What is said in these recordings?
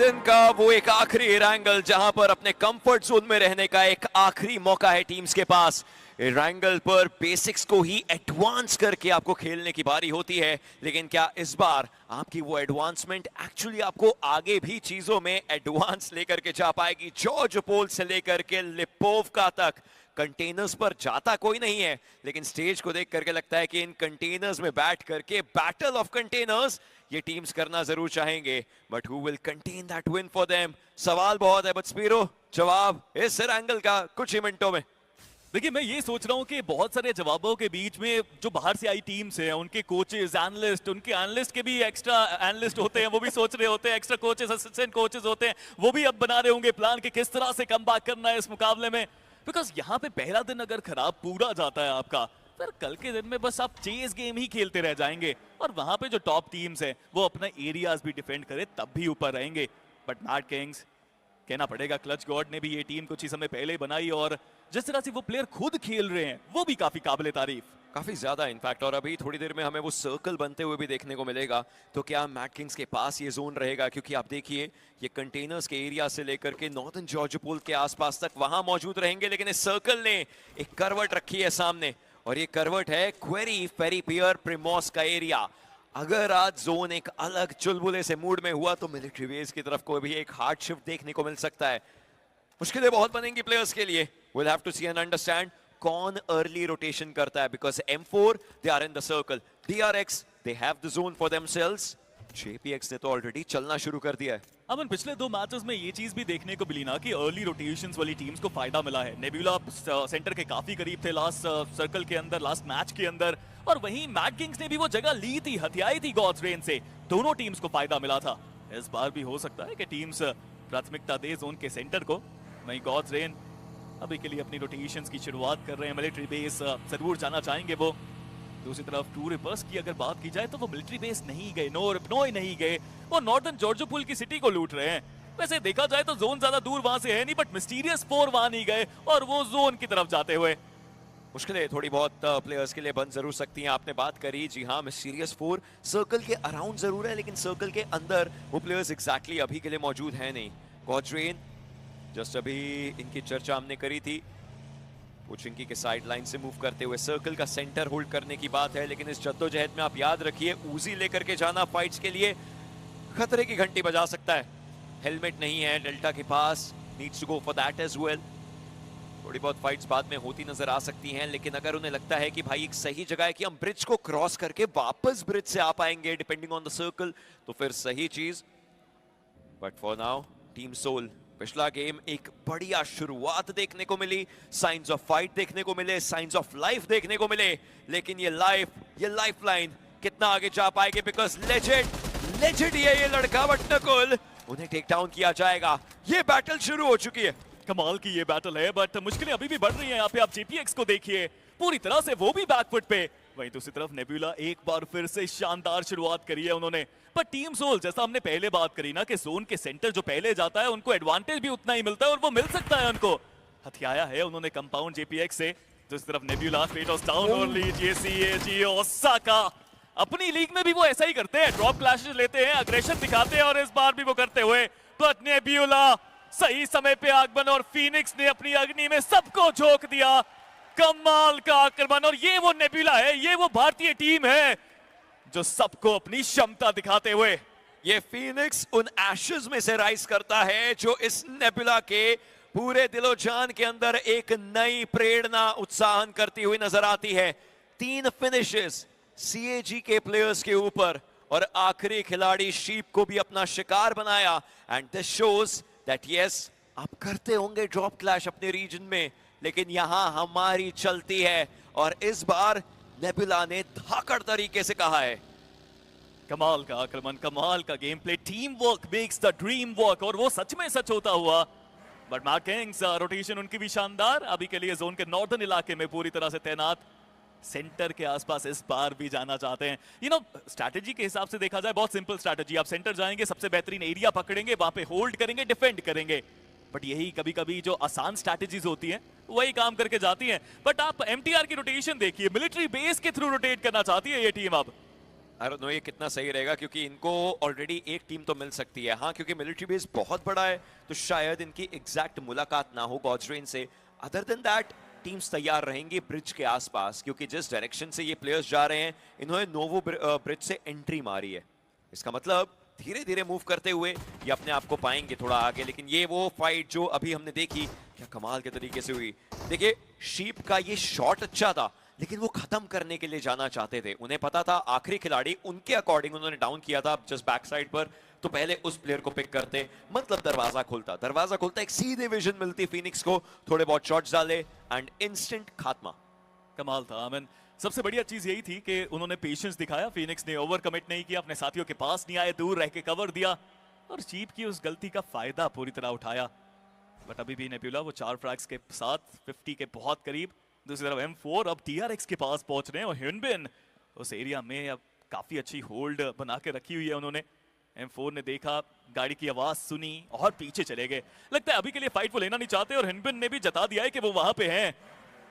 दिन का वो एक आखिरी एरंगल जहां पर अपने कंफर्ट जोन में रहने का एक आखिरी मौका है टीम्स के पास। एरंगल पर बेसिक्स को ही एडवांस करके आपको खेलने की बारी होती है, लेकिन क्या इस बार आपकी वो एडवांसमेंट एक्चुअली आपको आगे भी चीजों में एडवांस लेकर के जा पाएगी? जॉर्ज पोल से लेकर के लिपोवका तक कंटेनर्स पर जाता कोई नहीं है, लेकिन स्टेज को देख करके लगता है कि इन कंटेनर्स में बैठ करके बैटल ऑफ कंटेनर्स ये टीम्स करना जरूर चाहेंगे, but who will contain that win for them? सवाल बहुत है, बट स्पीरो जवाब इस एंगल का कुछ ही मिनटों में। देखिए, मैं ये सोच रहा हूँ कि बहुत सारे जवाबों के बीच में जो बाहर से आई टीम्स हैं, उनके कोचेस, एनालिस्ट, उनके एनालिस्ट के भी एक्स्ट्रा एनालिस्ट होते हैं, वो भी सोच रहे होते हैं, एक्स्ट्रा कोचेस, असिस्टेंट कोचेस होते हैं, वो भी अब बना रहे होंगे प्लान कि किस तरह से कमबैक करना है इस मुकाबले में। बिकॉज यहाँ पे पहला दिन अगर खराब पूरा जाता है आपका, फिर कल के दिन में बस आप चेस गेम ही खेलते रह जाएंगे, और वहां पे जो टॉप टीम्स हैं वो अपना एरियाज भी डिफेंड करे तब भी ऊपर रहेंगे। बट मैड किंग्स, कहना पड़ेगा क्लच गॉड ने भी ये टीम कुछ ही समय पहले बनाई, और जिस तरह से वो प्लेयर खुद खेल रहे हैं वो भी काफी काबिले तारीफ, काफी ज्यादा इनफैक्ट। और अभी थोड़ी देर में हमें वो सर्कल बनते हुए भी देखने को मिलेगा, तो क्या मैड किंग्स के पास ये जोन रहेगा? क्योंकि आप देखिए ये कंटेनर्स के एरिया से लेकर के नॉर्दर्न जॉर्ज पोल के आसपास तक वहां मौजूद रहेंगे, लेकिन इस सर्कल ने एक करवट रखी है सामने, और ये करवट है क्वेरी फेरीपियर प्रिमोस का एरिया। अगर आज जोन एक अलग चुलबुले से मूड में हुआ तो मिलिट्री बेस की तरफ को भी एक हार्ड शिफ्ट देखने को मिल सकता है। मुश्किलें बहुत बनेंगी प्लेयर्स के लिए। We'll have to see and understand कौन अर्ली रोटेशन करता है, because M4 they are in the circle, DRX they have the zone for themselves, JPX ने तो ऑलरेडी चलना शुरू कर दिया है। अब इन पिछले दो मैचेस में ये चीज भी देखने को मिली ना कि अर्ली रोटेशंस वाली टीम्स को फायदा मिला है। नेबुला सेंटर के काफी करीब थे लास्ट सर्कल के अंदर, लास्ट मैच के अंदर, और वहीं मैड किंग्स ने भी वो जगह ली थी, हथियाई थी गॉड्स रेन से, दोनों टीम्स को फायदा मिला था। इस बार भी हो सकता है कि टीम्स प्राथमिकता दे जोन के सेंटर को, वहीं गॉड्स रेन अभी के लिए अपनी रोटेशंस की शुरुआत कर रहे हैं। मिलिट्री बेस जरूर जाना चाहेंगे वो। दूसरी तरफ टू रिपर्स की अगर बात की जाए तो वो मिलिट्री बेस नहीं गए, नोई नहीं गए, वो नॉर्दर्न जॉर्ज पोल की सिटी को लूट रहे हैं। वैसे देखा जाए तो जोन ज्यादा दूर वहां से है नहीं, बट मिस्टीरियस 4 वहां नहीं गए और वो जोन की तरफ जाते हुए मुश्किलें थोड़ी बहुत प्लेयर्स के लिए बन जरूर सकती हैं। आपने बात करी, जी हाँ, मिस्टीरियस 4 सर्कल के अराउंड जरूर है, लेकिन सर्कल के अंदर वो प्लेयर्स एग्जैक्टली अभी के लिए मौजूद है नहीं। गॉड्स रेन जस्ट अभी इनकी चर्चा हमने करी थी, पुचिंकी के साइड लाइन से मूव करते हुए सर्कल का सेंटर होल्ड करने की बात है, लेकिन इस जद्दोजहद में आप याद रखिए उजी लेकर के जाना फाइट्स के लिए खतरे की घंटी बजा सकता है। हेलमेट नहीं है डेल्टा के पास, needs to go for that as well. थोड़ी बहुत फाइट्स बाद में होती नजर आ सकती हैं, लेकिन अगर उन्हें लगता है कि भाई एक सही जगह है कि हम ब्रिज को क्रॉस करके वापस ब्रिज से आ पाएंगे डिपेंडिंग ऑन द सर्कल, तो फिर सही चीज। But for now team Soul, पिछला गेम एक बढ़िया शुरुआत देखने को मिली, साइंस ऑफ फाइट देखने को मिले, साइंस ऑफ लाइफ देखने को मिले, लेकिन ये लाइफ लाइन कितना आगे जा पाएगी? बिकॉज लेजेंड ये लड़का, बट नकुल उन्हें टेक डाउन किया जाएगा। ये बैटल शुरू हो चुकी है। कमाल की ये बैटल है, बट मुश्किलें अभी भी बढ़ रही हैं। यहाँ पे आप JPX को देखिए, पूरी तरह से वो भी बैकफुट पे। वहीं दूसरी तरफ नेबुला एक बार फिर से शानदार शुरुआत करी है उन्होंने। पर टीम सोल, जैसा हमने पहले बात करी ना कि जोन के सेंटर जो पहले जाता है उनको एडवांटेज भी उतना ही मिलता है, और वो मिल सकता है उनको। हथियाया है उन्होंने कंपाउंड JPX से। दूसरी तरफ नेबुला फेटोस डाउन और लीजिए CAG ओसाका। अपनी लीग में भी वो ऐसा ही करते हैं, ड्रॉप क्लैशेस लेते हैं, अग्रेशन दिखाते हैं, और इस बार भी वो करते हुए। बट नेबुला सही समय पे आगमन, और फीनिक्स ने अपनी अग्नि में सबको झोंक दिया। कमाल का आक्रमण, और ये वो नेबुला है, ये वो भारतीय टीम है जो सबको अपनी क्षमता दिखाते हुए। ये फीनिक्स उन एशेस में से राइज करता है जो इस नेबुला के पूरे दिलो जान के अंदर एक नई प्रेरणा उत्साहन करती हुई नजर आती है। 3 फिनिशेस CAG के प्लेयर्स के ऊपर, और आखिरी खिलाड़ी शीप को भी अपना शिकार बनाया। And this shows that yes, आप करते होंगे ड्रॉप क्लैश अपने रीजन में, लेकिन यहां हमारी चलती है, और इस बार नेबुला ने धाकड़ तरीके से कहा है। कमाल का आक्रमण, कमाल का game play, team work makes the dream work, और वो सच में सच होता हुआ। बट मैड किंग्स रोटेशन उनकी भी शानदार, अभी के लिए जोन के नॉर्दर्न इलाके में पूरी तरह से तैनात, सेंटर के आसपास इस बार भी जाना चाहते हैं। यू नो, स्ट्रैटेजी के हिसाब से देखा जाए बहुत सिंपल स्ट्रैटेजी, आप सेंटर जाएंगे, सबसे बेहतरीन एरिया पकड़ेंगे, वहां पे होल्ड करेंगे, डिफेंड करेंगे। बट यही कभी कभी जो आसान स्ट्रैटेजीज होती हैं वही काम करके जाती हैं। बट आप MTR की रोटेशन देखिए, मिलिट्री बेस के थ्रू रोटेट करना चाहती है ये टीम अब। आई डोंट नो ये कितना सही रहेगा, क्योंकि इनको ऑलरेडी एक टीम तो मिल सकती है। हाँ, क्योंकि मिलिट्री बेस बहुत बड़ा है, तो शायद इनकी एग्जैक्ट मुलाकात ना हो गॉड्रेन से। अदर देन दैट टीम्स तैयार रहेंगी ब्रिज के आसपास, क्योंकि जिस डायरेक्शन से ये प्लेयर्स जा रहे हैं, इन्होंने नोवो ब्रिज से एंट्री मारी है। इसका मतलब धीरे धीरे मूव करते हुए ये अपने आप को पाएंगे थोड़ा आगे। लेकिन ये वो फाइट जो अभी हमने देखी, क्या कमाल के तरीके से हुई। देखिए, शीप का ये शॉट अच्छा था, लेकिन वो खत्म करने के लिए जाना चाहते थे। उन्हें पता था आखिरी खिलाड़ी उनके अकॉर्डिंग उन्होंने डाउन किया था जस्ट बैक साइड पर, तो पहले उस प्लेयर को पिक करते, मतलब दरवाजा खुलता, एक सीधे विजन मिलती फिनिक्स को, थोड़े बहुत शॉट्स डाले एंड इंस्टेंट खात्मा। कमाल था। आमिन, सबसे बढ़िया चीज यही थी कि उन्होंने पेशेंस दिखाया। फिनिक्स ने ओवर कमिट नहीं किया, अपने साथियों के पास नहीं आए, दूर रह के कवर दिया और चीप की उस गलती का फायदा पूरी तरह उठाया। बट अभी भी नेबुला वो 4 फ्रैग्स के साथ 50 के बहुत करीब। दूसरी तरफ M4 अब TRX के पास पहुंच रहे हैं और ह्यूनबिन उस एरिया में अब काफी अच्छी होल्ड बना के रखी हुई है उन्होंने। M4 ने देखा, गाड़ी की आवाज सुनी और पीछे चले गए। लगता है अभी के लिए फाइट वो लेना नहीं चाहते और ह्यूनबिन ने भी जता दिया है कि वो वहां पे हैं,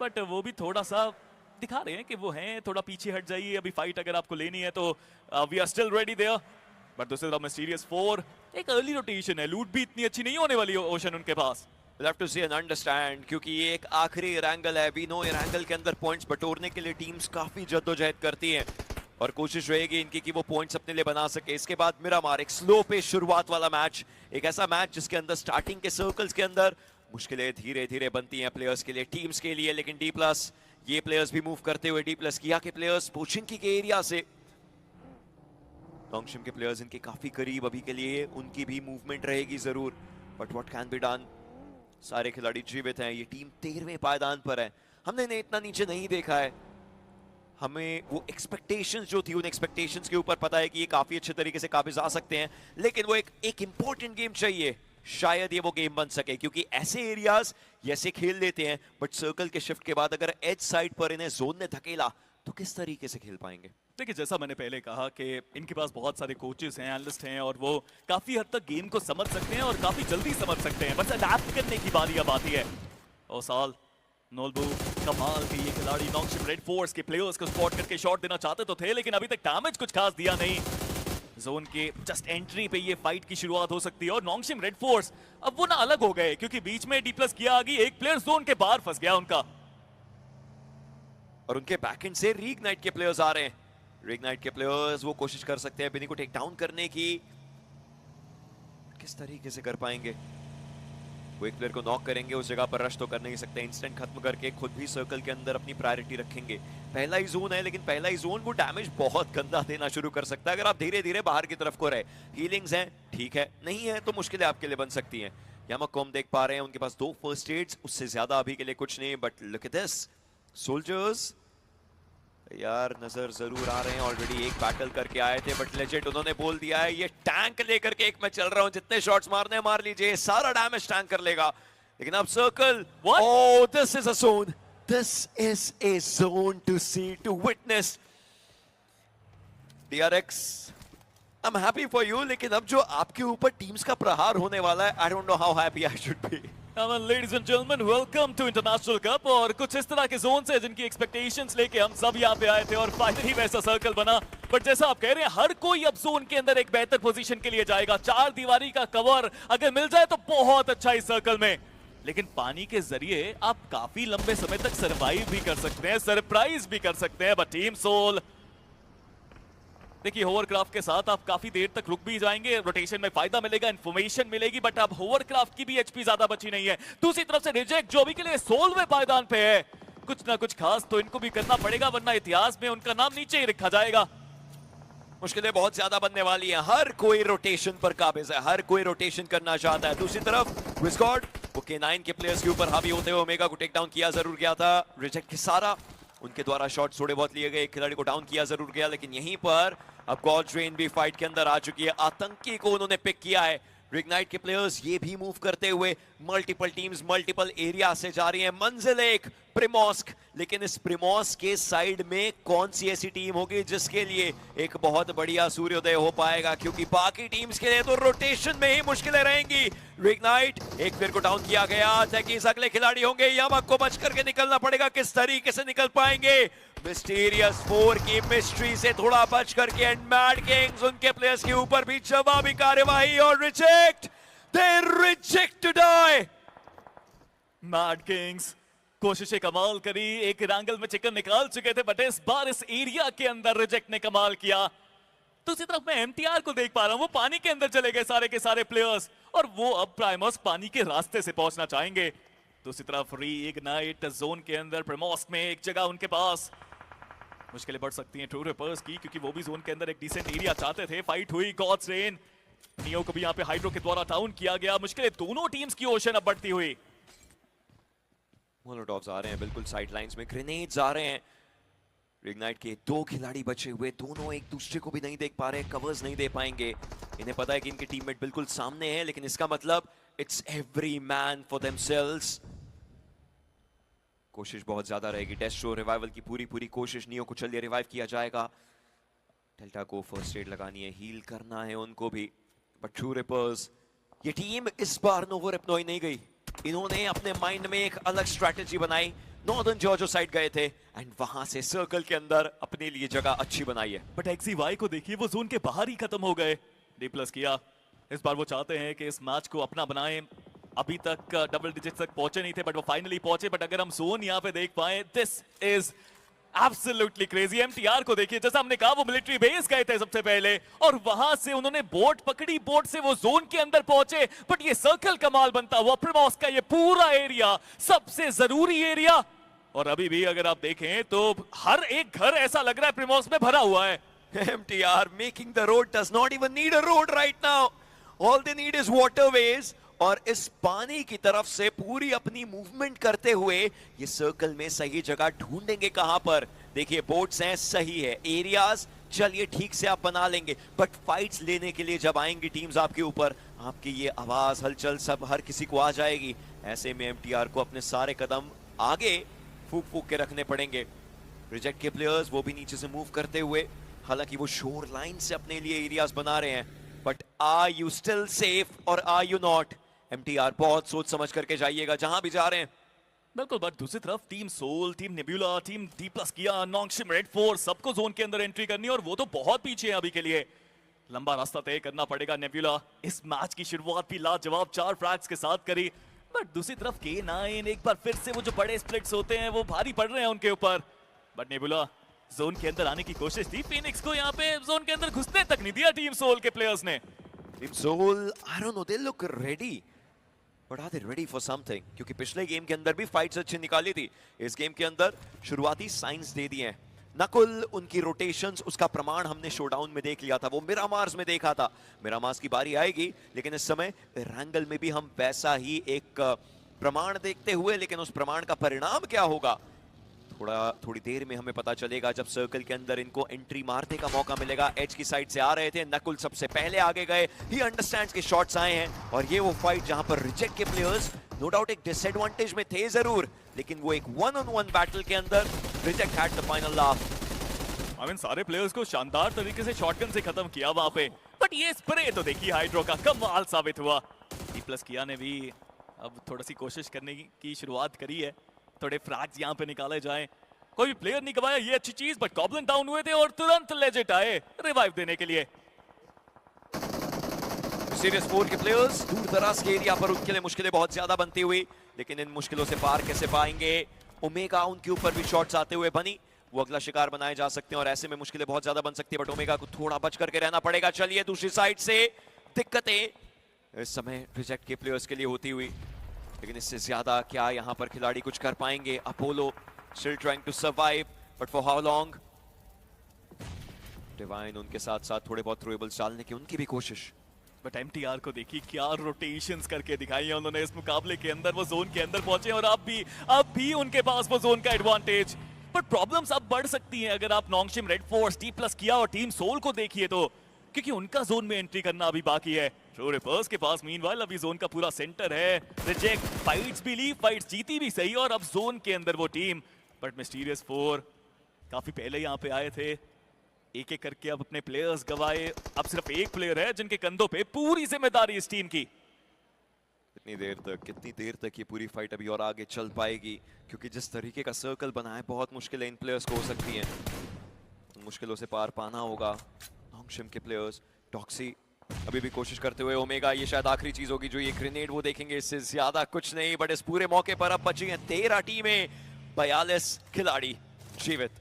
बट वो भी थोड़ा सा दिखा रहे हैं कि वो हैं, थोड़ा पीछे हट जाइए, अभी फाइट अगर आपको लेनी है तो we are still ready there. But दूसरी तरफ मिस्टीरियस 4 एक अर्ली रोटेशन है, लूट भी इतनी अच्छी नहीं होने वाली ओशन उनके पास। We'll have to see and understand, क्योंकि ये एक आखिरी रैंगल है। वी नो ये रैंगल के अंदर पॉइंट्स बटोरने के लिए टीम्स काफी जद्दोजहद करती हैं और कोशिश रहेगी इनकी कि वो पॉइंट्स अपने लिए बना सके। इसके बाद मिरामार, एक स्लो पे शुरुआत वाला मैच, एक ऐसा मैच जिसके अंदर स्टार्टिंग के सर्कल्स के अंदर मुश्किलें धीरे धीरे बनती हैं प्लेयर्स के लिए, टीम्स के लिए। लेकिन डी प्लस ये प्लेयर्स भी मूव करते हुए, डी प्लस किया के प्लेयर्स पोचिंकी के एरिया से नोंगशिम के प्लेयर्स इनके काफी करीब अभी के लिए, उनकी भी मूवमेंट रहेगी जरूर। But what can be done, सारे खिलाड़ी जीवित हैं, ये टीम 13वें पायदान पर है। हमने इन्हें इतना नीचे नहीं देखा है, हमें वो एक्सपेक्टेशंस जो थी उन एक्सपेक्टेशंस के ऊपर पता है कि ये काफी अच्छे तरीके से काबिज आ सकते हैं। लेकिन वो एक इंपॉर्टेंट गेम चाहिए, शायद ये वो गेम बन सके, क्योंकि ऐसे एरियाज ऐसे खेल लेते हैं, बट सर्कल के शिफ्ट के बाद अगर एज साइड पर इन्हें जोन ने धकेला तो किस तरीके से खेल पाएंगे। देखिए, जैसा मैंने पहले कहा कि इनके पास बहुत सारे कोचेस हैं, एनालिस्ट हैं और वो काफी हद तक गेम को समझ सकते हैं और काफी जल्दी समझ सकते हैं, बस अडैप्ट करने की बारी अब आती है। ओसाल, नोल्बू, कमाल के ये खिलाड़ी नोंगशिम रेड फोर्स के प्लेयर्स को स्पॉट करके शॉट देना चाहते तो थे, लेकिन अभी तक डैमेज कुछ खास दिया नहीं। जोन के जस्ट एंट्री पे ये फाइट की शुरुआत हो सकती है और नोंगशिम रेड फोर्स अब वो ना अलग हो गए, क्योंकि बीच में डी प्लस किया आ गई, एक प्लेयर जोन के बाहर फंस गया उनका, और उनके बैकएंड से रीइग्नाइट के प्लेयर्स आ रहे हैं। रीइग्नाइट के प्लेयर्स वो कोशिश कर सकते हैं बिनी को टेक डाउन करने की, किस तरीके से कर पाएंगे। वो एक प्लेयर को नॉक करेंगे, उस जगह पर रश तो कर नहीं सकते, इंस्टेंट खत्म करके खुद भी सर्कल के अंदर अपनी प्रायोरिटी रखेंगे। पहला ही जोन है, लेकिन पहला ही जोन वो डैमेज बहुत गंदा देना शुरू कर सकता है अगर आप धीरे धीरे बाहर की तरफ को रहे। हीलिंग्स हैं, ठीक है, नहीं है तो मुश्किलें आपके लिए बन सकती हैं। यामक को हम देख पा रहे हैं, उनके पास 2 फर्स्ट एड्स, उससे ज्यादा अभी के लिए कुछ नहीं। But look at this, soldiers यार नजर जरूर आ रहे हैं, ऑलरेडी एक बैटल करके आए थे, बट लेजेंड उन्होंने बोल दिया है ये टैंक लेकर के एक मैं चल रहा हूं, जितने शॉट्स मारने हैं मार लीजिए, सारा डैमेज टैंक कर लेगा। लेकिन अब circle, oh this is a zone, this is a zone to see, to witness. DRX, I am happy for you, लेकिन अब जो आपके ऊपर टीम्स का प्रहार होने वाला है, I don't know how happy I should be. Ladies and gentleman, welcome to international cup. और कुछ इस तरह के जोन से जिनकी एक्सपेक्टेशंस लेके हम सब यहाँ पे आए थे और फाइनली वैसा सर्कल बना। बट जैसा आप कह रहे हैं, हर कोई अब जोन के अंदर एक बेहतर पोजीशन के लिए जाएगा। 4 दीवारी का कवर अगर मिल जाए तो बहुत अच्छा इस सर्कल में, लेकिन पानी के जरिए आप काफी लंबे समय तक सर्वाइव भी कर सकते हैं, सरप्राइज भी कर सकते हैं। बट टीम सोल, देखिए होवरक्राफ्ट के साथ आप काफी देर तक रुक भी जाएंगे, रोटेशन में फायदा मिलेगा, इंफॉर्मेशन मिलेगी, बट अब होवरक्राफ्ट की भी एचपी ज्यादा बची नहीं है। दूसरी तरफ से रिजेक्ट जो भी के लिए 16वें पायदान पे है, कुछ ना कुछ खास तो इनको भी करना पड़ेगा, वरना इतिहास में उनका नाम नीचे ही लिखा जाएगा। मुश्किलें बहुत ज्यादा बनने वाली हैं, हर कोई रोटेशन पर काबिज है, हर कोई रोटेशन करना चाहता है। दूसरी तरफ विस्कॉर्ड, वो K9 के प्लेयर्स के ऊपर हावी होते हुए ओमेगा को टेक डाउन किया जरूर गया था, रिजेक्ट के सारा उनके द्वारा शॉट थोड़े बहुत लिए गए, खिलाड़ी को डाउन किया जरूर गया। लेकिन यहीं पर अब गॉड्रेन भी फाइट के अंदर आ चुकी है, आतंकी को उन्होंने पिक किया है। रिग्नाइट के प्लेयर्स ये भी मूव करते हुए मल्टीपल टीम्स मल्टीपल एरिया से जा रही हैं। मंजिल एक प्रिमोस्क, लेकिन इस प्रिमोस्क के साइड में कौन सी ऐसी टीम होगी जिसके लिए एक बहुत बढ़िया सूर्योदय हो पाएगा, क्योंकि बाकी टीम्स के लिए तो रोटेशन में ही मुश्किलें रहेंगी। रिग्नाइट एक प्लेयर को डाउन किया गया, अगले खिलाड़ी होंगे, यामक को बच करके निकलना पड़ेगा, किस तरीके से निकल पाएंगे। मिस्टीरियस 4 की मिस्ट्री से थोड़ा बच करके एंड मैड किंग्स उनके प्लेयर्स के ऊपर भी जवाबी कार्यवाही और reject, they reject to die. Mad kings कोशिशें कमाल करी, एक एंगल में चिकन निकाल चुके थे, बट इस बार इस एरिया के अंदर रिजेक्ट ने कमाल किया। दूसरी तरफ मैं एमटीआर को देख पा रहा हूं, वो पानी के अंदर चले गए सारे के सारे प्लेयर्स, और वो अब प्राइमोस पानी के रास्ते से पहुंचना चाहेंगे। दूसरी तरफ री इग्नाइट जोन के अंदर प्राइमोस में एक जगह उनके पास, मुश्किलें बढ़ सकती हैं ट्रू रिपर्स की, क्योंकि वो भी जोन के अंदर एक डिसेंट एरिया चाहते थे। फाइट हुई, गॉड्स रेन, नियो को भी यहाँ पे हाइड्रो के द्वारा डाउन किया गया। मुश्किलें दोनों टीम्स की ओशन अब बढ़ती हुई। मोलोटॉव्स आ रहे हैं बिल्कुल साइड लाइंस में, ग्रेनेड्स आ रहे हैं। इग्नाइट के 2 खिलाड़ी बचे हुए, दोनों एक दूसरे को भी नहीं देख पा रहे, कवर्स नहीं दे पाएंगे। इन्हें पता है कि इनके टीममेट बिल्कुल सामने है, लेकिन इसका मतलब it's every man for themselves. कोशिश बहुत ज्यादा रहेगी, डेस्ट्रो रिवाइवल की पूरी कोशिश, नियो को चलिए रिवाइव किया जाएगा। डेल्टा को फर्स्ट एड लगानी है, हील करना है उनको भी, बट ट्रू रिपर्स ये टीम इस बार नोवो रिपनॉय नहीं गई। इन्होंने अपने माइंड में एक अलग स्ट्रैटेजी बनाई, नॉर्दर्न जॉर्जो साइड गए थे एंड वहां से सर्कल के अंदर अपने लिए जगह अच्छी बनाई है। बट एक्सीवाई को देखिए, वो जोन के बाहर ही खत्म हो गए। डी प्लस किया, इस बार वो चाहते हैं कि इस मैच को अपना बनाएं। अभी तक डबल डिजिट तक पहुंचे नहीं थे, बट वो फाइनली पहुंचे। बट अगर हम जोन यहाँ पे देख पाए, this is absolutely crazy. MTR को देखिए, जैसा हमने कहा वो मिलिट्री बेस गए थे सबसे पहले, और वहां से उन्होंने बोट पकड़ी, बोट से वो जोन के अंदर पहुंचे। बट ये सर्कल कमाल बनता हुआ, प्राइमोस का ये पूरा एरिया सबसे जरूरी एरिया, और अभी भी अगर आप देखें तो हर एक घर ऐसा लग रहा है प्राइमोस में भरा हुआ है। MTR making the road does not even need a road right now. All they need is waterways. और इस पानी की तरफ से पूरी अपनी मूवमेंट करते हुए ये सर्कल में सही जगह ढूंढेंगे कहां पर। देखिए बोट्स हैं, सही है, एरियाज चलिए ठीक से आप बना लेंगे, बट फाइट्स लेने के लिए जब आएंगी टीम्स आपके ऊपर, आपकी ये आवाज हलचल सब हर किसी को आ जाएगी। ऐसे में एमटीआर को अपने सारे कदम आगे फूक फूक के रखने पड़ेंगे। रिजेक्ट के प्लेयर्स वो भी नीचे से मूव करते हुए, हालांकि वो शोर लाइन से अपने लिए एरियाज बना रहे हैं, but are you still safe और आर यू नॉट? एमटीआर बहुत सोच समझ करके जाइएगा जहां भी जा रहे हैं। बिल्कुल, बट दूसरी तरफ team Soul, team Nebula, team D plus Kia, Nongshim, red force, सबको जोन के अंदर एंट्री करनी है, और वो तो बहुत पीछे है अभी के लिए। लंबा रास्ता तय करना पड़ेगा। नेबुला इस मैच की शुरुआत भी लाजवाब 4 फ्रैग्स के साथ करी, बट दूसरी तरफ K9 एक बार फिर से वो जो बड़े स्प्लिट्स होते हैं वो भारी पड़ रहे हैं उनके ऊपर। बट नेबुला जोन के अंदर आने की कोशिश थी, फिनिक्स को यहाँ पे जोन के अंदर घुसने तक नहीं दिया टीम सोल के प्लेयर्स ने। Team Soul, I don't know, they look ready, but are they ready for something? क्योंकि पिछले गेम के अंदर भी फाइट्स अच्छी निकाली थी, इस गेम के अंदर शुरुआती साइंस दे दिए हैं। नकुल, उनकी रोटेशंस, उसका प्रमाण हमने शोडाउन में देख लिया था, वो मिरामार्स में देखा था। मिरामार्स की बारी आएगी, लेकिन इस समय रैंगल में भी हम वैसा ही एक प्रमाण देखते हुए, लेकिन उस प्रमाण का परिणाम क्या होगा थोड़ी देर में हमें पता चलेगा, जब सर्कल के अंदर इनको एंट्री मारने का मौका मिलेगा। एज की साइड से आ रहे थे, नकुल सबसे पहले आगे गए, ही अंडरस्टैंड्स के शॉट्स आए हैं, और ये वो फाइट जहां पर रिजेक्ट के प्लेयर्स नो डाउट एक डिसएडवांटेज में थे जरूर, लेकिन वो एक 1-on-1 बैटल के अंदर reject had the final laugh. I mean सारे प्लेयर्स को शानदार तरीके से शॉटगन से खत्म किया वहां पे, बट ये स्प्रे तो देखिए हाइड्रो का कमाल साबित हुआ। डी प्लस किया ने भी अब थोड़ी सी कोशिश करने की शुरुआत करी है, थोड़े फ्रैग्स यहाँ पे निकाले जाएं। कोई भी प्लेयर नहीं गवाया, ये अच्छी चीज, बट गॉब्लिन डाउन हुए थे और तुरंत लेजेट आए रिवाइव देने के लिए। सीरियस 4 के प्लेयर्स दूर दराज के एरिया पर उनके लिए मुश्किलें बहुत ज्यादा बनती हुई, लेकिन इन मुश्किलों से पार कैसे पाएंगे? ओमेगा उनके ऊपर भी शॉट्स आते हुए बनी, वो अगला शिकार बनाए जा सकते हैं, और ऐसे में मुश्किलें बहुत ज्यादा बन सकती है, बट ओमेगा को थोड़ा बच करके रहना पड़ेगा। चलिए दूसरी साइड से दिक्कतें इस समय रिजेक्ट के प्लेयर्स के लिए होती हुई, लेकिन इससे ज्यादा क्या यहाँ पर खिलाड़ी कुछ कर पाएंगे? Apollo still trying to survive, but for how long? Divine उनके साथ साथ थोड़े बहुत थ्रोएबल्स डालने की उनकी भी कोशिश, बट एमटीआर को देखिए क्या रोटेशंस करके दिखाई है उन्होंने इस मुकाबले के अंदर। वो जोन के अंदर पहुंचे और अब भी उनके पास वो जोन का एडवांटेज, बट प्रॉब्लम्स अब बढ़ सकती हैं अगर आप नॉन्गशिम, रेड फोर्स, डी प्लस किया और टीम सोल को देखिए तो, क्योंकि उनका जोन में एंट्री करना अभी बाकी है। ट्रू रिपर्स के पास मीनवाइल अभी जोन का पूरा सेंटर है। रिजेक्ट फाइट्स भी ली, फाइट्स जीती भी सही, और अब जोन के अंदर वो टीम, बट मिस्टीरियस 4 काफी पहले यहाँ पे आए थे, एक एक करके अब अपने प्लेयर्स गवाए। अब सिर्फ एक प्लेयर है जिनके कंधों पे पूरी जिम्मेदारी इस टीम की। कितनी देर तक ये पूरी फाइट अभी और आगे चल पाएगी, क्योंकि जिस तरीके का सर्कल बना है बहुत मुश्किल इन प्लेयर्स को हो सकती है, मुश्किलों से पार पाना होगा नॉन्गशिम के प्लेयर्स। टॉक्सी अभी भी कोशिश करते हुए, ओमेगा ये शायद आखिरी चीज होगी जो ये ग्रेनेड वो देखेंगे, इससे ज्यादा कुछ नहीं। बट इस पूरे मौके पर अब बची हैं 13 टीमें, 42 खिलाड़ी जीवित।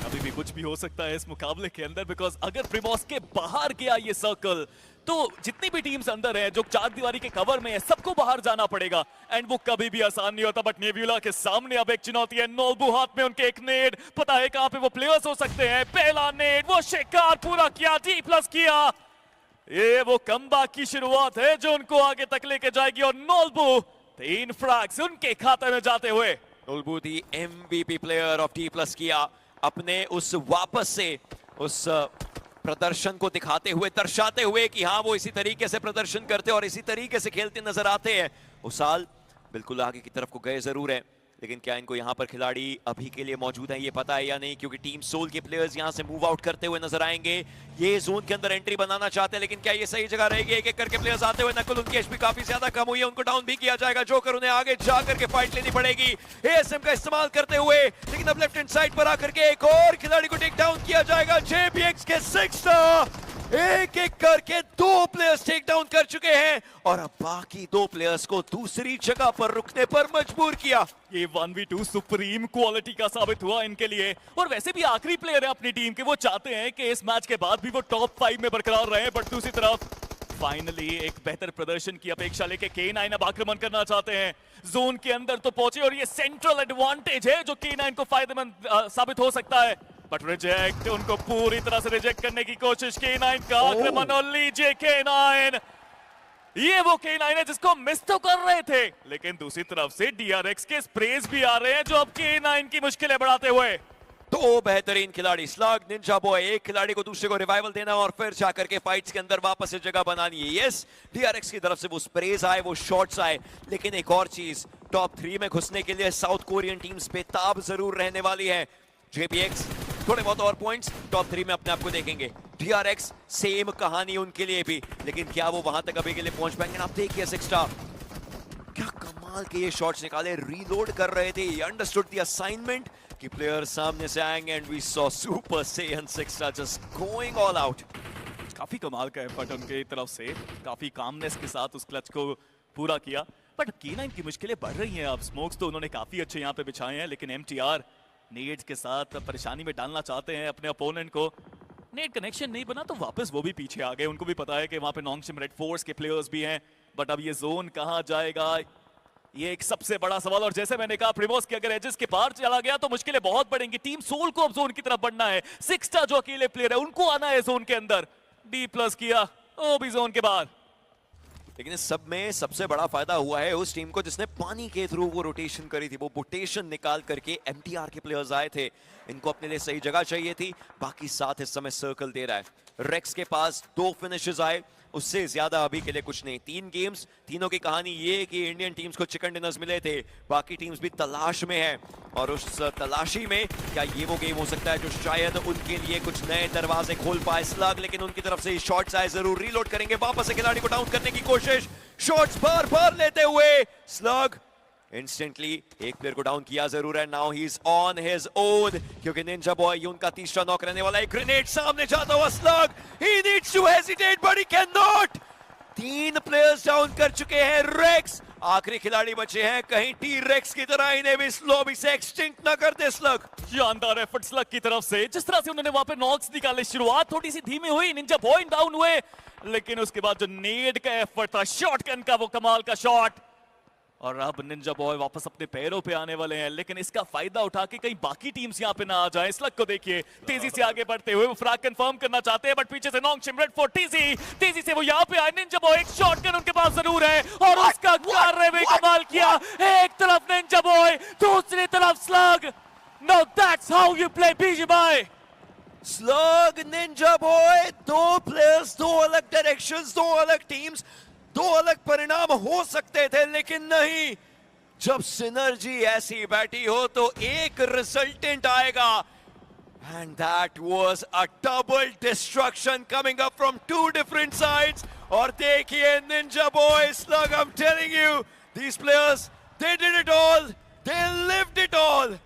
अभी भी कुछ भी हो सकता है इस मुकाबले के अंदर, बिकॉज अगर प्रिमोस के बाहर गया ये सर्कल तो जितनी भी टीम्स अंदर है जो चार दीवारी के कवर में है सबको बाहर जाना पड़ेगा, एंड वो कभी भी आसान नहीं होता। बट नेबुला के सामने अब एक चुनौती है। नोल्बू हाथ में उनके एक नेड, पता है कहां पे वो प्लेयर्स हो सकते हैं। पहला नेड वो शिकार पूरा किया, D+ किया। ये वो कमबैक की शुरुआत है जो उनको आगे तक लेके जाएगी, और नोल्बू 3 फ्रैग्स उनके खाते में जाते हुए। नोल्बू दी MVP प्लेयर ऑफ D+ किया, अपने उस वापस से उस प्रदर्शन को दिखाते हुए, दर्शाते हुए कि हाँ वो इसी तरीके से प्रदर्शन करते और इसी तरीके से खेलते नजर आते हैं। उस साल बिल्कुल आगे की तरफ को गए जरूर है, लेकिन क्या इनको यहाँ पर खिलाड़ी अभी के लिए मौजूद है ये पता है या नहीं, क्योंकि टीम सोल के प्लेयर्स यहाँ से मूव आउट करते हुए नजर आएंगे। ये जोन के अंदर एंट्री बनाना चाहते हैं, लेकिन क्या ये सही जगह रहेगी? एक एक करके प्लेयर्स आते हुए, नकुल उनकी एचपी काफी ज्यादा कम हुई है, उनको डाउन भी किया जाएगा। जोकर उन्हें आगे जा करके फाइट लेनी पड़ेगी ASM का इस्तेमाल करते हुए, लेकिन अब लेफ्ट हैंड साइड पर आकर के एक और खिलाड़ी को टेक डाउन किया जाएगा। JPX के 6 स्टार एक एक करके 2 प्लेयर्स टेक डाउन कर चुके हैं, और अब बाकी 2 प्लेयर्स को दूसरी जगह पर रुकने पर मजबूर किया। ये 1v2 सुप्रीम क्वालिटी का साबित हुआ इनके लिए, और वैसे भी आखिरी प्लेयर है अपनी टीम के। वो चाहते हैं कि इस मैच के बाद भी वो टॉप 5 में बरकरार रहे, बट दूसरी तरफ फाइनली एक बेहतर प्रदर्शन की अपेक्षा लेके K9 अब आक्रमण करना चाहते हैं। जोन के अंदर तो पहुंचे, और ये सेंट्रल एडवांटेज है जो K9 को फायदेमंद साबित हो सकता है। बट रिजेक्ट, उनको पूरी तरह से रिजेक्ट करने की कोशिश। K9 का आक्रमण, और लीजिए K9, ये वो K9 है जिसको मिस तो कर रहे थे, लेकिन दूसरी तरफ से DRX के स्प्रेज भी आ रहे हैं जो अब K9 की मुश्किलें बढ़ाते हुए। 2 बेहतरीन खिलाड़ी, स्लग, निंजा बॉय, एक खिलाड़ी को दूसरे को रिवाइवल देना और फिर जाकर के फाइट्स के अंदर वापस से जगह बनानी है। यस, DRX की तरफ से वो स्प्रेज आए, वो शॉट्स आए, लेकिन एक और चीज, टॉप 3 में घुसने के लिए साउथ कोरियन टीम्स बेताब जरूर रहने वाली है। JPX थोड़े बहुत और पॉइंट्स टॉप 3 में अपने आप को देखेंगे। DRX सेम कहानी उनके लिए भी, लेकिन क्या वो वहां तक अभी के लिए पहुंच पाएंगे? आप देखिए 6 स्टार क्या कमाल के ये शॉट्स निकाले, रीलोड कर रहे थे, अंडरस्टूड द असाइनमेंट कि प्लेयर सामने से आएंगे, and we saw super saiyan 6 star just going all out. काफी कमाल का एफर्ट उनके तरफ से, काफी कामनेस के साथ उस क्लच को पूरा किया। बट K9 की मुश्किलें बढ़ रही हैं अब। स्मोक्स तो उन्होंने काफी अच्छे यहाँ पे बिछाए हैं, लेकिन MTR नेड्स के साथ परेशानी में डालना चाहते हैं अपने अपोनेंट को। नेट कनेक्शन नहीं बना तो वापस वो भी पीछे आ गए। उनको भी पता है कि वहां पे नॉन्गशिम रेड फोर्स के प्लेयर्स भी हैं, बट अब ये जोन कहां जाएगा, ये एक सबसे बड़ा सवाल। और जैसे मैंने कहा, प्रिमोस के अगर एजेस के पार चला गया तो मुश्किलें बहुत बढ़ेंगी। टीम सोल को अब जोन की तरफ बढ़ना है। 6 स्टार जो अकेले प्लेयर है उनको आना है जोन के अंदर। D+ किया, वो भी जोन के बाहर। लेकिन इस सब में सबसे बड़ा फायदा हुआ है उस टीम को जिसने पानी के थ्रू वो रोटेशन करी थी। वो रोटेशन निकाल करके MTR के प्लेयर्स आए थे, इनको अपने लिए सही जगह चाहिए थी, बाकी साथ इस समय सर्कल दे रहा है। रेक्स के पास 2 फिनिशेस आए, उससे ज्यादा अभी के लिए कुछ नहीं। 3 गेम्स, तीनों की कहानी ये कि इंडियन टीम्स को चिकन डिनर्स मिले थे, बाकी टीम्स भी तलाश में है, और उस तलाशी में क्या ये वो गेम हो सकता है जो शायद उनके लिए कुछ नए दरवाजे खोल पाए। स्लग, लेकिन उनकी तरफ से शॉट्स आए, जरूर रीलोड करेंगे, वापस से खिलाड़ी को डाउन करने की कोशिश, शॉट्स बार बार लेते हुए। स्लग इंस्टेंटली एक प्लेयर को डाउन किया जरूर है। Now he is on his own, क्योंकि निंजा बॉय ये उनका तीसरा नॉक रहने वाला है। ग्रेनेड सामने जाता हुआ slug, he needs to hesitate but he can not. 3 players down कर चुके हैं। रेक्स आखिरी खिलाड़ी बचे हैं, कहीं T-Rex की तरह इन्हें भी स्लोबी से एक्सटिंक्ट ना कर दे। स्लग, शानदार एफर्ट स्लग की तरफ से। जिस तरह से उन्होंने वहां पे नॉक्स निकाले, शुरुआत थोड़ी सी धीमी हुई, निंजा बॉय डाउन हुए, लेकिन उसके बाद जो नेड का एफर्ट था, शॉटगन का वो कमाल का शॉट, और अब निंजा बॉय वापस अपने पैरों पे आने वाले हैं। लेकिन इसका फायदा उठा के कहीं बाकी टीम्स यहाँ पे ना आ जाए। स्लग को देखिए तेजी से आगे बढ़ते हुए, वो फ्रैग कंफर्म करना चाहते हैं, बट पीछे से नॉन्गशिम रेड फोर्ट तेजी से वो यहाँ पे आए। निंजा बॉय एक शॉटगन उनके पास जरूर है, और उसका कार्य में कमाल किया। एक तरफ निंजा बॉय, दूसरी तरफ slug. No that's how you play BGMI। Slug, ninja boy, 2 players, 2 अलग डायरेक्शंस, 2 अलग टीम्स, 2 अलग परिणाम हो सकते थे, लेकिन नहीं। जब सिनर्जी ऐसी बैठी हो तो एक रिजल्टेंट आएगा। And that was a double destruction coming up from two different sides. और देखिए Ninja Boy Slug, I'm telling you, these players, they did it all, they lived it all.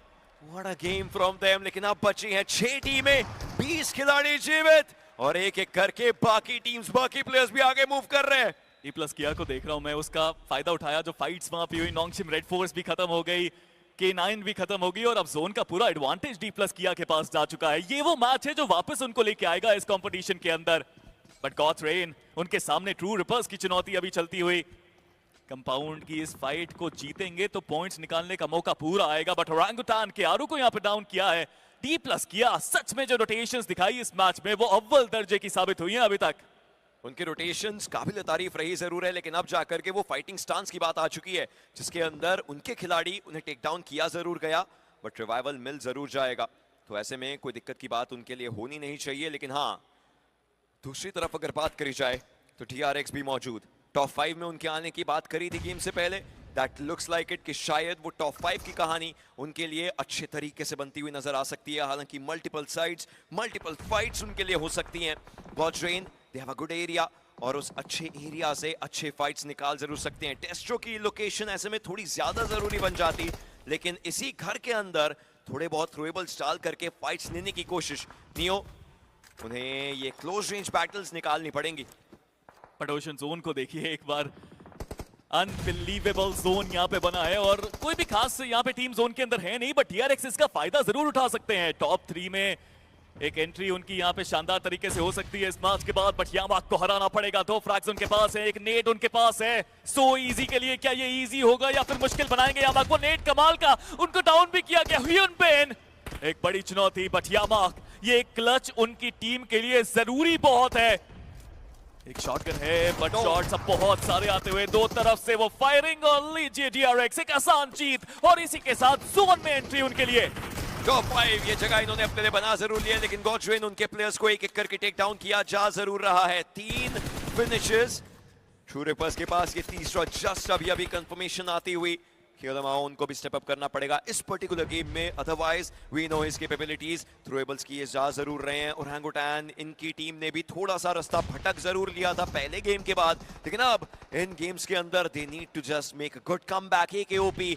What a game from them. लेकिन अब बची हैं 6 टीमें, 20 खिलाड़ी जीवित, और एक एक करके बाकी टीम्स, बाकी प्लेयर्स भी आगे मूव कर रहे हैं। डी प्लस किया को देख रहा हूं मैं, उसका फायदा उठाया जो फाइट्स वहां पे हुई। नोंगशिम रेड फोर्स भी खत्म हो गई, K9 भी खत्म हो गई, और अब जोन का पूरा एडवांटेज डी प्लस किया के पास जा चुका है। ये वो मैच है जो वापस उनको लेके आएगा इस कंपटीशन के अंदर। बट गॉथरेन, उनके सामने ट्रू रिपर्स की चुनौती अभी चलती हुई। कंपाउंड की इस फाइट को जीतेंगे तो पॉइंट्स निकालने का मौका पूरा आएगा। बट ओरंगुटान के आरू को यहाँ पे डाउन किया है। डी प्लस किया सच में जो रोटेशंस दिखाई इस मैच में वो अव्वल दर्जे की साबित हुई है अभी तक। उनके रोटेशंस काबिल तारीफ रही जरूर है, लेकिन अब जाकर के वो फाइटिंग स्टांस की बात आ चुकी है, जिसके अंदर उनके खिलाड़ी उन्हें टेक डाउन किया जरूर गया, बट रिवाइवल मिल जरूर जाएगा। तो ऐसे में कोई दिक्कत की बात उनके लिए होनी नहीं चाहिए। लेकिन हाँ, दूसरी तरफ अगर बात करी जाए तो TRX भी मौजूद। टॉप 5 में उनके आने की बात करी थी गेम से पहले। दैट लुक्स लाइक इट कि शायद वो टॉप 5 की कहानी उनके लिए अच्छे तरीके से बनती हुई नजर आ सकती है। हालांकि मल्टीपल साइड्स, मल्टीपल फाइट्स उनके लिए हो सकती हैं। गॉड्रेन, they have a good area, और उस अच्छे एरिया से अच्छे फाइट्स निकाल जरूर सकते हैं। टेस्ट्रो की लोकेशन ऐसे में थोड़ी ज्यादा जरूरी बन जाती, लेकिन इसी घर के अंदर थोड़े बहुत थ्रोएबल्स डाल करके फाइट्स लेने की कोशिश। नियो, उन्हें ये क्लोज रेंज बैटल्स निकालनी पड़ेंगी। पडोशन जोन को देखिए एक बार, अनबिलीवेबल जोन यहाँ पे बना है, और कोई भी खास यहाँ पे टीम जोन के अंदर है नहीं, बट TRX इसका फायदा जरूर उठा सकते हैं। टॉप 3 में एक एंट्री उनकी यहाँ पे शानदार तरीके से हो सकती है इस मैच के बाद, बट यामाक को हराना पड़ेगा। 2 फ्रैग्स उनके पास है, एक नेट उनके पास है। सो इजी के लिए क्या ये इजी होगा या फिर मुश्किल बनाएंगे यामाक? वो नेट कमाल का, उनको डाउन भी किया गया। ह्यूनबिन एक बड़ी चुनौती, बट यामाक ये क्लच उनकी टीम के लिए जरूरी बहुत है। एक शॉटगन है, बट शॉट्स अब बहुत सारे आते हुए दो तरफ से, वो फायरिंग, और लीजिए DRX एक आसान जीत, और इसी के साथ जोन में एंट्री उनके लिए। टॉप 5 ये जगह इन्होंने अपने लिए बना जरूर लिया, लेकिन गॉड्रेन उनके प्लेयर्स को एक एक करके टेक डाउन किया जा जरूर रहा है। 3 फिनिशेस ट्रू रिपर्स के पास, ये तीसरा जस्ट अभी अभी कंफर्मेशन आती हुई। उनको भी स्टेप अप करना पड़ेगा इस पर्टिकुलर गेम में, otherwise we know his capabilities. Throwables किए जा जरूर रहे हैं, और ओरंगुटान इनकी टीम ने भी थोड़ा सा रास्ता भटक जरूर लिया था पहले गेम के बाद, लेकिन अब इन गेम्स के अंदर they need to just make a good comeback. AKOP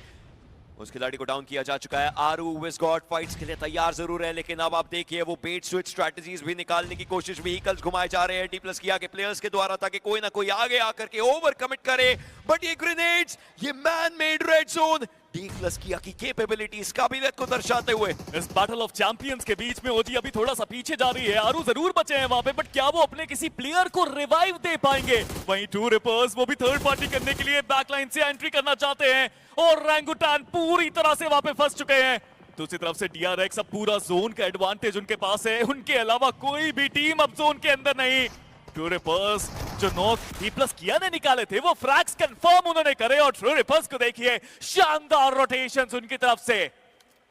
उस खिलाड़ी को डाउन किया जा चुका है। आरू विस्गॉड फाइट्स के लिए तैयार जरूर है, लेकिन अब आप देखिए वो बेट स्विच स्ट्रेटजीज भी निकालने की कोशिश, व्हीकल्स घुमाए जा रहे हैं डी प्लस किया के प्लेयर्स के द्वारा, ताकि कोई ना कोई आगे आकर के ओवर कमिट करे। बट ये ग्रेनेड्स, ये man made red zone D plus किया की कैपेबिलिटीज, काबिलियत को दर्शाते हुए इस बैटल ऑफ चैंपियंस के बीच में ओजी अभी थोड़ा सा पीछे जा रही है। आरू जरूर बचे हैं वहां पे, बट क्या वो अपने किसी प्लेयर को रिवाइव दे पाएंगे? वहीं ट्रू रिपर्स वो भी थर्ड पार्टी करने के लिए बैकलाइन से एंट्री करना चाहते हैं, और ओरंगुटान पूरी तरह से वहां पे फंस चुके हैं। दूसरी तरफ से DRX अब पूरा जोन का एडवांटेज उनके पास है, उनके अलावा कोई भी टीम अब जोन के अंदर नहीं। ट्रू रिपर्स जो नॉक डी प्लस किया ने निकाले थे, वो फ्रैग्स कंफर्म उन्होंने करे, और ट्रू रिपर्स को देखिए शानदार रोटेशंस उनकी तरफ से।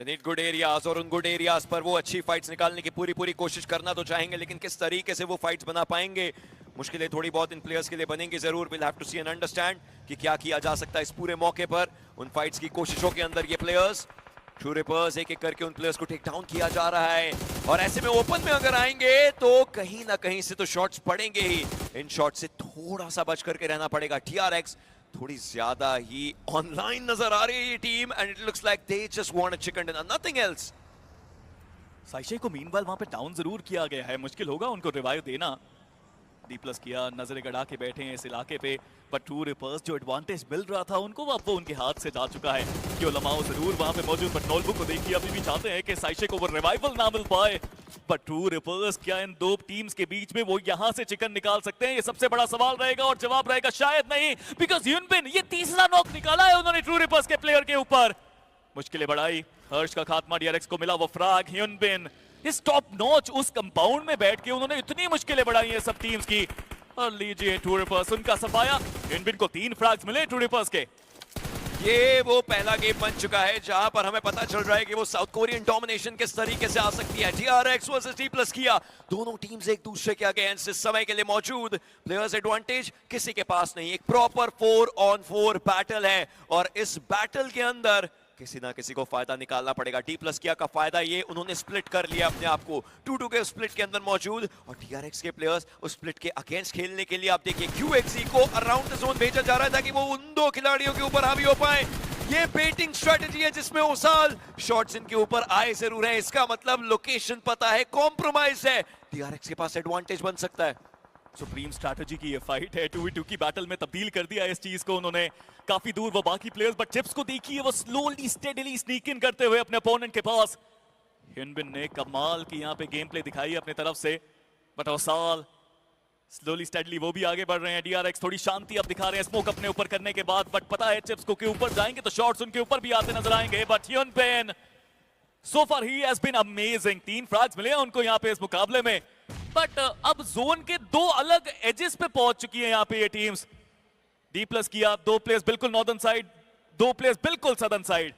नीड गुड एरियाज, और उन गुड एरियाज पर वो अच्छी फाइट्स निकालने की पूरी कोशिश करना तो चाहेंगे, लेकिन किस तरीके से वो फाइट्स बना पाएंगे, मुश्किलें थोड़ी बहुत इन प्लेयर्स के लिए बनेंगी जरूर। Will have to see and understand कि क्या किया जा सकता है इस पूरे मौके पर। उन फाइट्स की कोशिशों के अंदर ये प्लेयर्स, ट्रू रिपर्स एक एक करके उन प्लेयर्स को टेक डाउन किया जा रहा है, और ऐसे में ओपन में अगर आएंगे तो कहीं ना कहीं से तो शॉट्स पड़ेंगे ही। इन शॉट से थोड़ा सा बच करके रहना पड़ेगा। TRX थोड़ी ज्यादा ही ऑनलाइन नजर आ रही है ये team, and it looks like they just want a chicken dinner, nothing else. साइशे को मीनवाइल वहां पे डाउन जरूर किया गया है, मुश्किल होगा उनको रिवाइव देना। डी प्लस किया नजरें गड़ा के बैठे हैं इस इलाके पे, बट ट्रू रिपर्स जो एडवांटेज मिल रहा था उनको अब वो उनके हाथ से जा चुका है। क्यों लमाओ जरूर वहां पे मौजूद, बट नोलबुक को देखिए अभी भी चाहते हैं कि साइशे को वो रिवाइवल ना मिल पाए। बट ट्रू रिपर्स क्या इन दो टीम्स के बीच में वो यहां से चिकन निकाल सकते हैं? ये सबसे बड़ा सवाल रहेगा, और जवाब रहेगा शायद नहीं, बिकॉज ह्यूनबिन ये तीसरा नॉक निकाला है उन्होंने ट्रू रिपर्स के प्लेयर के ऊपर। मुश्किलें बढ़ाई, हर्ष का खात्मा, DRX को मिला वो फ्रैग। ह्यूनबिन इस टॉप नॉच उस कंपाउंड में बैठ के उन्होंने इतनी मुश्किलें बढ़ाई हैं सब टीम्स की, और लीजिए ट्रू रिपर्स उनका सफाया। ह्यूनबिन को 3 फ्रैग्स मिले ट्रू रिपर्स के। ये वो पहला गेम बन चुका है जहां पर हमें पता चल रहा है कि वो साउथ कोरियन डोमिनेशन किस तरीके से आ सकती है। TRX वर्सेस डी प्लस किया, दोनों टीम्स एक दूसरे के अगेंस्ट इस समय के लिए मौजूद। प्लेयर्स एडवांटेज किसी के पास नहीं, एक प्रॉपर 4 on 4 बैटल है, और इस बैटल के अंदर किसी ना किसी को फायदा निकालना पड़ेगा। डी प्लस किया का फायदा ये, उन्होंने स्प्लिट कर लिया अपने आप को 2-2 के स्प्लिट के अंदर मौजूद, और DRX के प्लेयर्स उस स्प्लिट के अगेंस्ट खेलने के लिए आप देखिए QXE को अराउंड द जोन भेजा जा रहा है ताकि वो उन दो खिलाड़ियों के ऊपर हावी हो पाए। ये बेटिंग स्ट्रेटजी है जिसमें ओसाल शॉट्स इनके ऊपर आए जरूर है, इसका मतलब लोकेशन पता है, कॉम्प्रोमाइज है, DRX के पास एडवांटेज बन सकता है। सुप्रीम स्ट्रैटेजी की ये फाइट है, 2v2 की बैटल में तब्दील कर दिया इस चीज को उन्होंने। काफी दूर वो बाकी प्लेयर्स, बट चिप्स को देखिए वो स्लोली स्टेडीली स्नीक इन करते हुए अपने अपोनेंट के पास। हिनबिन ने कमाल की यहाँ पे गेम प्ले दिखाई अपने तरफ से, बट ओसाल स्लोली स्टेडली वो भी आगे बढ़ रहे हैं। DRX थोड़ी शांति अब दिखा रहे हैं स्मोक अपने ऊपर करने के बाद, बट पता है चिप्स को के ऊपर जाएंगे तो शॉट्स उनके ऊपर भी आते नजर आएंगे। बट हिनबिन so far he has been amazing, 3 frags मिले हैं उनको यहाँ पे इस मुकाबले में, बट अब जोन के 2 अलग एजेस पे पहुंच चुकी है यहाँ पे ये टीम्स। डी प्लस किया 2 प्लेयर्स बिल्कुल नॉर्दर्न साइड, 2 प्लेयर्स बिल्कुल सदर्न साइड।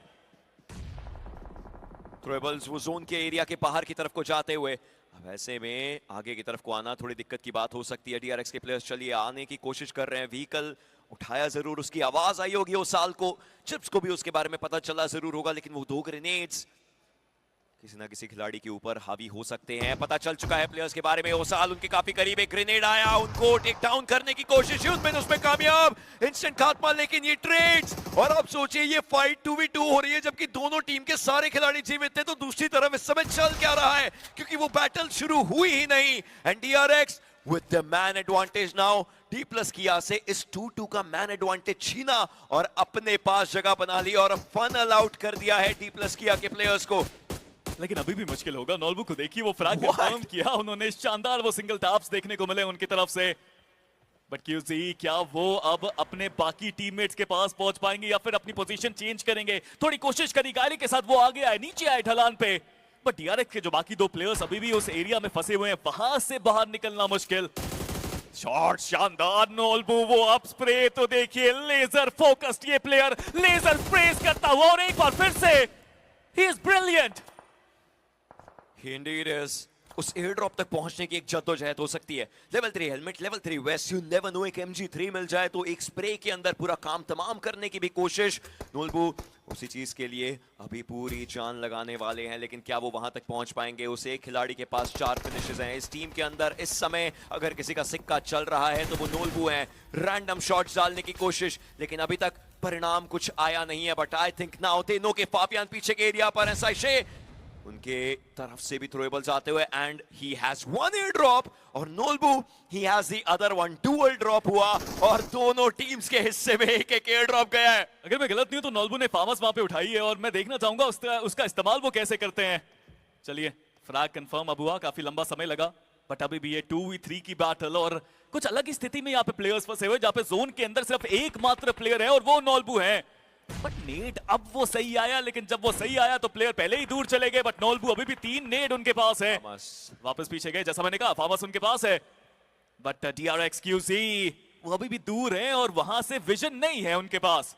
थ्रोएबल्स वो जोन के एरिया के बाहर की तरफ को जाते हुए, अब ऐसे में आगे की तरफ को आना थोड़ी दिक्कत की बात हो सकती है। DRX के प्लेयर्स चलिए आने की कोशिश कर रहे हैं, व्हीकल उठाया जरूर, उसकी आवाज आई होगी ओसाल को, चिप्स को भी उसके बारे में पता चला जरूर होगा, लेकिन वो 2 ग्रेनेड्स किसी ना किसी खिलाड़ी के ऊपर हावी हो सकते हैं। पता चल चुका है प्लेयर्स के बारे में, ओसाल उनके काफी करीब, एक ग्रेनेड आया, उनको टेक डाउन करने की कोशिश, उसमें कामयाब, इंस्टेंट खात्मा, लेकिन ये ट्रेड्स, और अब सोचिए ये फाइट 2v2 हो रही है जबकि दोनों टीम के सारे खिलाड़ी जीवित थे, तो दूसरी तरफ इस समय चल क्या रहा है, क्योंकि वो बैटल शुरू हुई ही नहीं। And DRX with the man advantage now, D plus किया से इस 2-2 का मैन एडवांटेज छीना और अपने पास जगह बना ली और फनल आउट कर दिया है D प्लस किया के प्लेयर्स को। लेकिन अभी भी मुश्किल होगा। नॉल्बू को देखिए वो फ्रैग कंफर्म किया उन्होंने, शानदार वो सिंगल टैप्स देखने को मिले उनकी तरफ से, बट QC क्या वो अब अपने बाकी टीममेट्स के पास पहुंच पाएंगे या फिर अपनी पोजीशन चेंज करेंगे? थोड़ी कोशिश करी गाड़ी के साथ, वो आगे आए, नीचे आए ढलान पे, बट DRX के जो बाकी 2 प्लेयर्स अभी भी उस एरिया में फंसे हुए हैं, वहां से बाहर निकलना मुश्किल। शॉट शानदार, नॉल्बू वो अप स्प्रे तो देखिए, लेजर फोकस्ड ये प्लेयर, लेजर स्प्रेस करता हुआ, और एक बार फिर से he is brilliant. He indeed is. उस एयर ड्रॉप तक पहुंचने की एक जद्दोजहद हो सकती है। Level 3 helmet, level 3 vest, you never know, एक MG3 मिल जाए तो एक स्प्रे के अंदर पूरा काम तमाम करने की भी कोशिश। नोल्बू उसी चीज के लिए अभी पूरी जान लगाने वाले हैं, लेकिन क्या वो वहां तक पहुंच पाएंगे? उस एक खिलाड़ी के पास 4 फिनिशेस हैं इस टीम के अंदर। इस समय अगर किसी का सिक्का चल रहा है तो वो नोल्बू हैं। रैंडम शॉट्स डालने की कोशिश, लेकिन अभी तक परिणाम कुछ आया नहीं है। But I think now they know के फाबियान पीछे के एरिया पर है, साइशे उनके तरफ से भी थ्रोएबल्स आते हुए, and he has 1 air drop और नोल्बू he has the other 1। Dual drop हुआ और दोनों टीम्स के हिस्से में एक एयर ड्रॉप गया है। अगर मैं गलत नहीं हूं तो नोल्बू ने फार्मस वहां पे उठाई है और मैं देखना चाहूंगा उसका इस्तेमाल वो कैसे करते हैं। चलिए फ्रैग कंफर्म अब हुआ, काफी लंबा समय लगा, बट अभी भी ये 2v3 की बैटल और कुछ अलग ही स्थिति में यहाँ पे प्लेयर्स फंसे हुए, जहाँ पे जोन के अंदर सिर्फ एकमात्र प्लेयर है और वो नोल्बू है। बट नेड अब वो सही आया, लेकिन जब वो सही आया तो प्लेयर पहले ही दूर चले गए, बट नोल्बू अभी भी 3 नेड उनके पास है। वापस पीछे गए, जैसा मैंने कहा फार्मस उनके पास है, बट DRX QC वो अभी भी दूर है और वहां से विजन नहीं है उनके पास।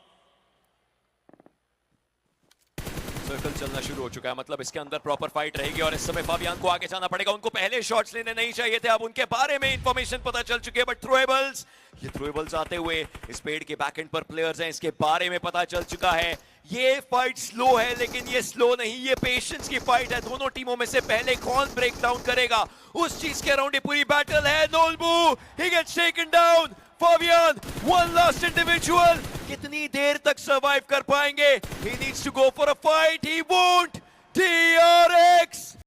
सर्कल चलना शुरू हो चुका है, मतलब इसके अंदर प्रॉपर फाइट रहेगी और इस समय फाबियान को आगे जाना पड़ेगा। उनको पहले शॉट्स लेने नहीं चाहिए थे, अब उनके बारे में इंफॉर्मेशन पता चल चुकी है। बट थ्रोएबल्स आते हुए इस पेड़ के बैक एंड पर प्लेयर्स हैं, इसके बारे में पता चल चुका है। ये फाइट स्लो है, लेकिन ये स्लो नहीं, ये पेशेंस की फाइट है। दोनों टीमों में से पहले कौन ब्रेक डाउन करेगा, उस चीज के अराउंड ये पूरी बैटल है। नोल्बू he gets taken down, Fabian one last individual, कितनी देर तक सरवाइव कर पाएंगे? He needs to go for a fight, he won't। DRX